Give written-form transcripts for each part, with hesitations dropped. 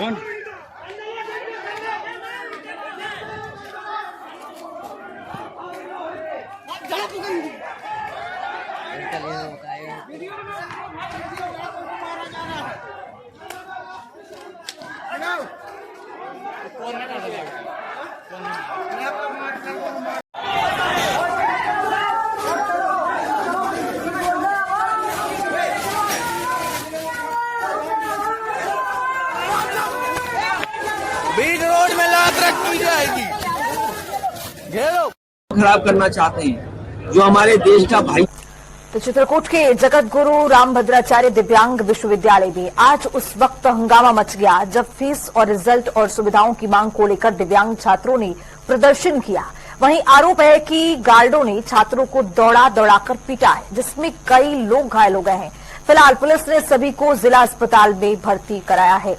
कौन? बीच रोड में लात रखी जाएगी। घेरो खराब करना चाहते हैं जो हमारे देश का भाई। तो चित्रकूट के जगत गुरु रामभद्राचार्य दिव्यांग विश्वविद्यालय में आज उस वक्त हंगामा मच गया जब फीस और रिजल्ट और सुविधाओं की मांग को लेकर दिव्यांग छात्रों ने प्रदर्शन किया। वहीं आरोप है कि गार्डों ने छात्रों को दौड़ाकर पीटा है, जिसमें कई लोग घायल हो गए हैं। फिलहाल पुलिस ने सभी को जिला अस्पताल में भर्ती कराया है।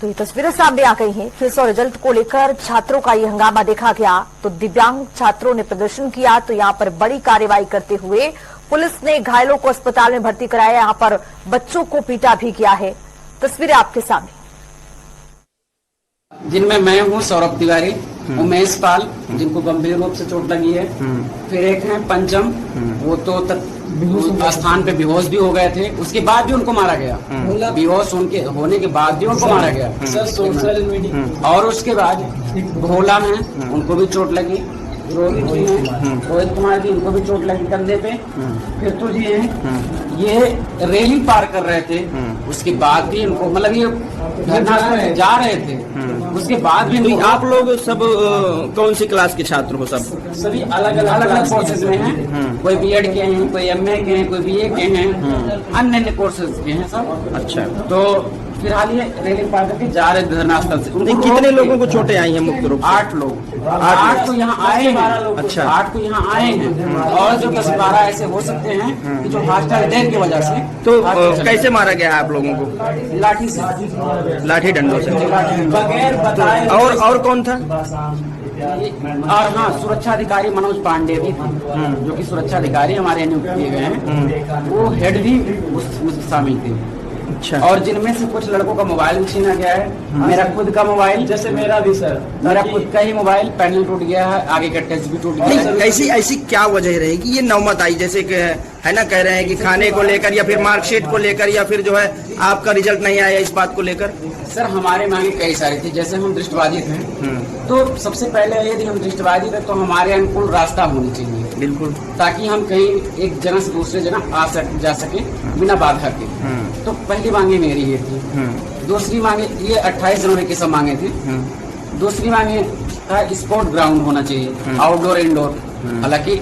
तो ये तस्वीरें सामने आ गई हैं। फीस और रिजल्ट को लेकर छात्रों का ये हंगामा देखा गया तो दिव्यांग छात्रों ने प्रदर्शन किया तो यहाँ पर बड़ी कार्रवाई करते हुए पुलिस ने घायलों को अस्पताल में भर्ती कराया। यहाँ पर बच्चों को पीटा भी गया है। तस्वीरें आपके सामने, जिनमें मैं हूँ सौरभ तिवारी, उमेश पाल जिनको गंभीर रूप से चोट लगी है, फिर एक है पंचम, वो तो स्थान पे बेहोश भी हो गए थे, उसके बाद भी उनको मारा गया। बेहोश उनके होने के बाद भी उनको मारा गया। और उसके बाद भोला है, उनको भी चोट लगी। रोहित जी हैं, रोहित कुमार जी, उनको भी चोट लगी कंधे पे। फिर तो जी हैं, ये रेलिंग पार कर रहे थे, उसके बाद भी इनको मतलब ये जा रहे थे, उसके बाद भी। तो आप लोग सब कौन सी क्लास के छात्र हो? सब सभी अलग अलग कोर्सेज में हैं। कोई बीएड के हैं, कोई एमए के हैं, कोई बीए के हैं, अन्य कोर्सेज के हैं सब। अच्छा, तो फिलहाल ये रेलिंग पार करके जा रहे धरना स्थल से। कितने लोगों को चोटें आई हैं मुख्य रूप से? 8 लोग। 8 तो यहाँ आए हैं। अच्छा, 8 तो यहाँ आए हैं और जो 10-12 ऐसे हो सकते हैं कि जो हॉस्टल डेथ की वजह से। तो कैसे मारा गया है आप लोगों को? लाठी से, लाठी डंडों से। बगैर बताए। और कौन था? और हाँ, सुरक्षा अधिकारी मनोज पांडे भी थे, जो कि सुरक्षा अधिकारी हमारे नियुक्त किए गए हैं। वो हेड भी उसमें शामिल थे। अच्छा। और जिनमें से कुछ लड़कों का मोबाइल भी छीना गया है। मेरा खुद का मोबाइल, जैसे मेरा भी सर, मेरा खुद का ही मोबाइल पैनल टूट गया है, आगे का टच भी टूट गया है। ऐसी क्या वजह रहेगी ये नौबत आई? जैसे कि है ना, कह रहे हैं कि खाने को लेकर या फिर मार्कशीट को लेकर या फिर जो है आपका रिजल्ट नहीं आया, इस बात को लेकर। सर हमारे मांगे कई सारी थी। जैसे हम दृष्टिबाधित हैं, तो सबसे पहले यदि हम दृष्टिबाधित है तो हमारे अनुकूल रास्ता होनी चाहिए। बिल्कुल, ताकि हम कहीं एक जगह से दूसरे जगह जा सके बिना बाधा के। तो पहली मांगे मेरी ये थी। दूसरी मांगे, ये 28 जनवरी की सब मांगे थी। दूसरी मांगे था स्पोर्ट ग्राउंड होना चाहिए, आउटडोर इंडोर। हालांकि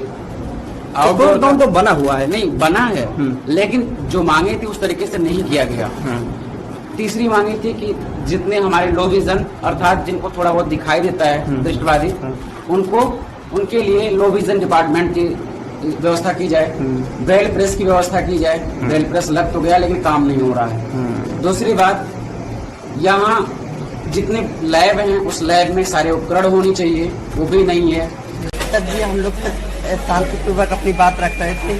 आउटडोर ग्राउंड तो बना हुआ है। नहीं बना है, लेकिन जो मांगे थी उस तरीके से नहीं किया गया। तीसरी मांगी थी कि जितने हमारे लो विजन अर्थात जिनको थोड़ा बहुत दिखाई देता है दृष्टिबाधित, उनको उनके लिए लो विजन डिपार्टमेंट की व्यवस्था की जाए, ब्रेल प्रेस की व्यवस्था की जाए। ब्रेल प्रेस लग तो गया लेकिन काम नहीं हो रहा है। दूसरी बात, यहाँ जितने लैब हैं उस लैब में सारे उपकरण होनी चाहिए, वो भी नहीं है। तब भी हम लोग शांतिपूर्वक अपनी बात रख रहे थे,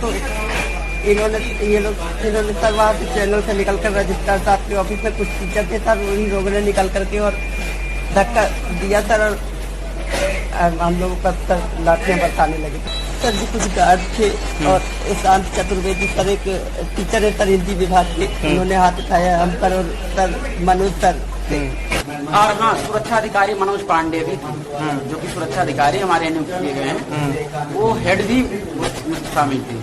तो इन्होंने सर वहाँ से चैनल से निकल कर रजिस्ट्रार साहब के ऑफिस में कुछ टीचर थे सर, उन्हीं लोगों ने निकल करके और धक्का दिया सर, और हम लोगों पर सर लाठियाँ बरसाने लगे। सर जी कुछ गार्ड थे और शांत चतुर्वेदी सर एक टीचर है सर हिंदी विभाग के, उन्होंने हाथ उठाया हम पर, और सर मनोज सर थे। और हाँ, सुरक्षा अधिकारी मनोज पांडे भी थे, जो कि सुरक्षा अधिकारी हमारे नियुक्त किए गए हैं। वो हेड भी शामिल थे।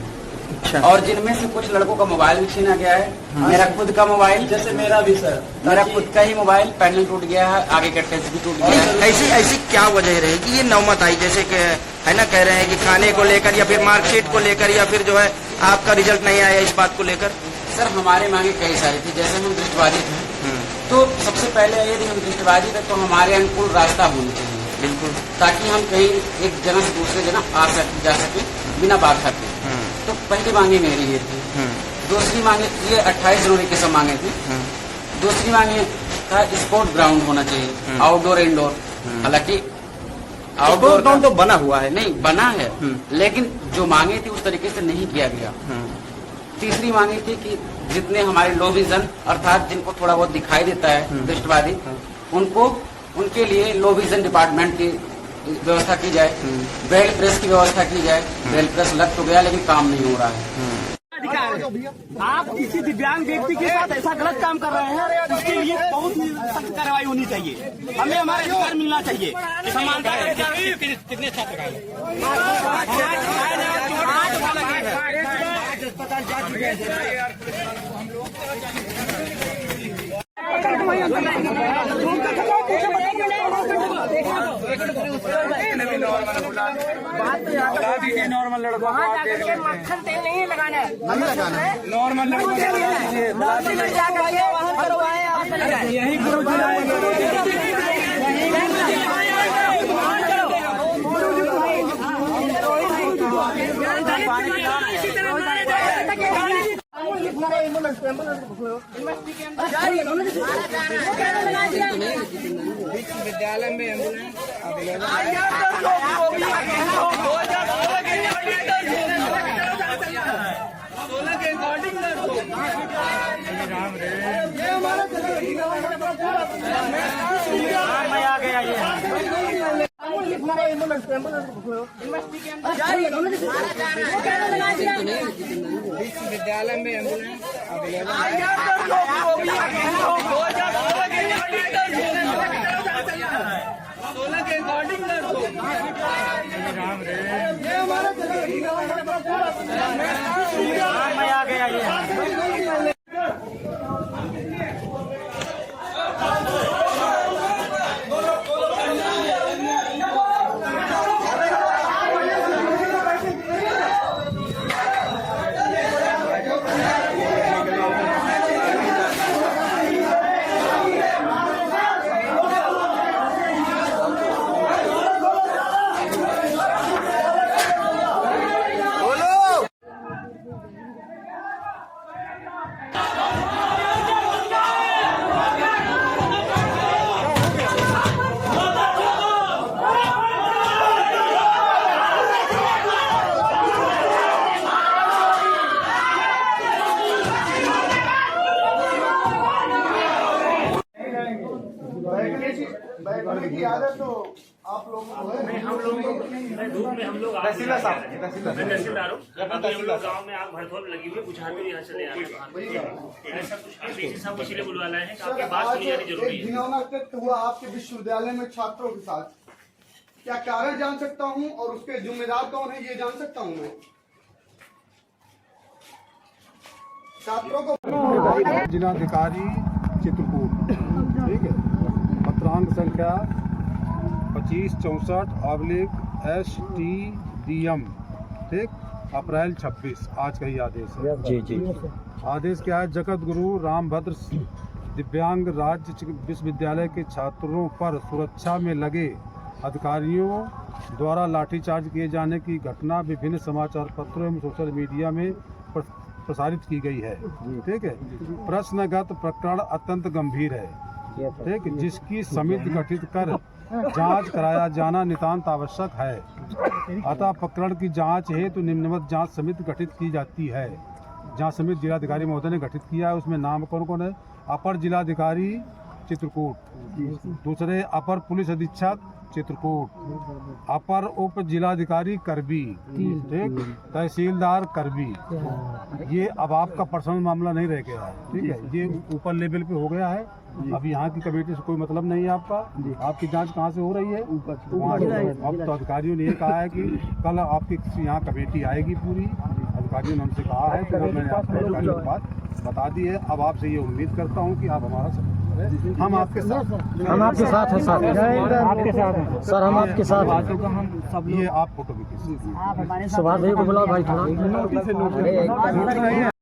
अच्छा। और जिनमें से कुछ लड़कों का मोबाइल भी छीना गया है। मेरा खुद का मोबाइल, जैसे मेरा भी सर, मेरा खुद का ही मोबाइल पैनल टूट गया है, आगे का टच भी टूट गया है। ऐसी क्या वजह रहेगी ये नौबत आई? जैसे कि है ना, कह रहे हैं कि खाने को लेकर या फिर मार्कशीट को लेकर या फिर जो है आपका रिजल्ट नहीं आया, इस बात को लेकर। सर हमारे मांगे कई सारी थी। जैसे हम दृष्टिबाधित हैं, तो सबसे पहले यदि हम दृष्टिबाधित है तो हमारे अनुकूल रास्ता होनी चाहिए। बिल्कुल, ताकि हम कहीं एक जगह से दूसरे जगह जा सके बिना बाधा के। तो पहली मांगे मेरी ये थी। दूसरी मांगे, ये 28 जनवरी की सब मांगे थी। दूसरी मांगे था स्पोर्ट ग्राउंड होना चाहिए, आउटडोर इंडोर। हालांकि आउटडोर ग्राउंड तो बना हुआ है। नहीं बना है, लेकिन जो मांगे थी उस तरीके से नहीं किया गया। तीसरी मांगी थी कि जितने हमारे लो विजन अर्थात जिनको थोड़ा बहुत दिखाई देता है दृष्टिवादी, उनको उनके लिए लो विजन डिपार्टमेंट की व्यवस्था की जाए, ब्रेल प्रेस की व्यवस्था की जाए। ब्रेल प्रेस लग तो गया लेकिन काम नहीं हो रहा है। आप किसी दिव्यांग व्यक्ति के साथ ऐसा गलत काम कर रहे हैं, उसके लिए बहुत ही सख्त कार्रवाई होनी चाहिए। हमें हमारा अधिकार मिलना चाहिए। कितने छात्र नॉर्मल लड़का मक्खन तेल नहीं लगाना है, नॉर्मल यही विश्वविद्यालय में विश्वविद्यालय में बैठने की आदत तो आप लोगों को है। हम लोग तहसीलदार हूँ। अभी हम लोग गाँव में आग भड़थोड़ लगी हुई बुझाते यहाँ चले आ रहे हैं। ऐसा कुछ नहीं, सब इसीलिए बुलवा लाए हैं कि आपकी बात सुनी जानी जरूरी है। घिनौना कृत्य हुआ आपके विश्वविद्यालय में छात्रों के साथ, क्या कारण जान सकता हूँ और उसके जिम्मेदार कौन है ये जान सकता हूँ मैं? छात्रों को जिलाधिकारी चित्रकूट, ठीक है, पत्रांक संख्या 2564/STDM, ठीक, अप्रैल 26, आज का ही आदेश है। जी। आदेश क्या है? जगत गुरु रामभद्र दिव्यांग राज्य विश्वविद्यालय के छात्रों पर सुरक्षा में लगे अधिकारियों द्वारा लाठीचार्ज किए जाने की घटना विभिन्न समाचार पत्रों एवं सोशल मीडिया में प्रसारित की गई है, ठीक है। प्रश्नगत प्रकरण अत्यंत गंभीर है, ठीक, जिसकी समिति गठित कर जांच कराया जाना नितांत आवश्यक है। अतः प्रकरण की जांच हेतु निम्नवत जांच समिति गठित की जाती है। जांच समिति जिलाधिकारी महोदय ने गठित किया है। उसमें नाम कौन कौन है? अपर जिलाधिकारी चित्रकूट, दूसरे अपर पुलिस अधीक्षक चित्रकूट, अपर उप जिलाधिकारी करबी, ठीक, तहसीलदार करबी। ये अब आपका पर्सनल मामला नहीं रह गया है, ठीक है, ये ऊपर लेवल पे हो गया है। अब यहाँ की कमेटी से कोई मतलब नहीं है आपका। आपकी जांच कहाँ से हो रही है? अब तो अधिकारियों ने ये कहा है कि कल आपकी यहाँ कमेटी आएगी पूरी। अधिकारियों ने हमसे कहा है कि मैंने आपको बात बता दी है। अब आपसे ये उम्मीद करता हूँ कि आप हमारा हम आपके साथ हैं सर, हम आपके साथ हैं सर, हम आपके साथ हैं। ये आप फोटो भी सुभाष भाई को बुलाओ भाई थोड़ा।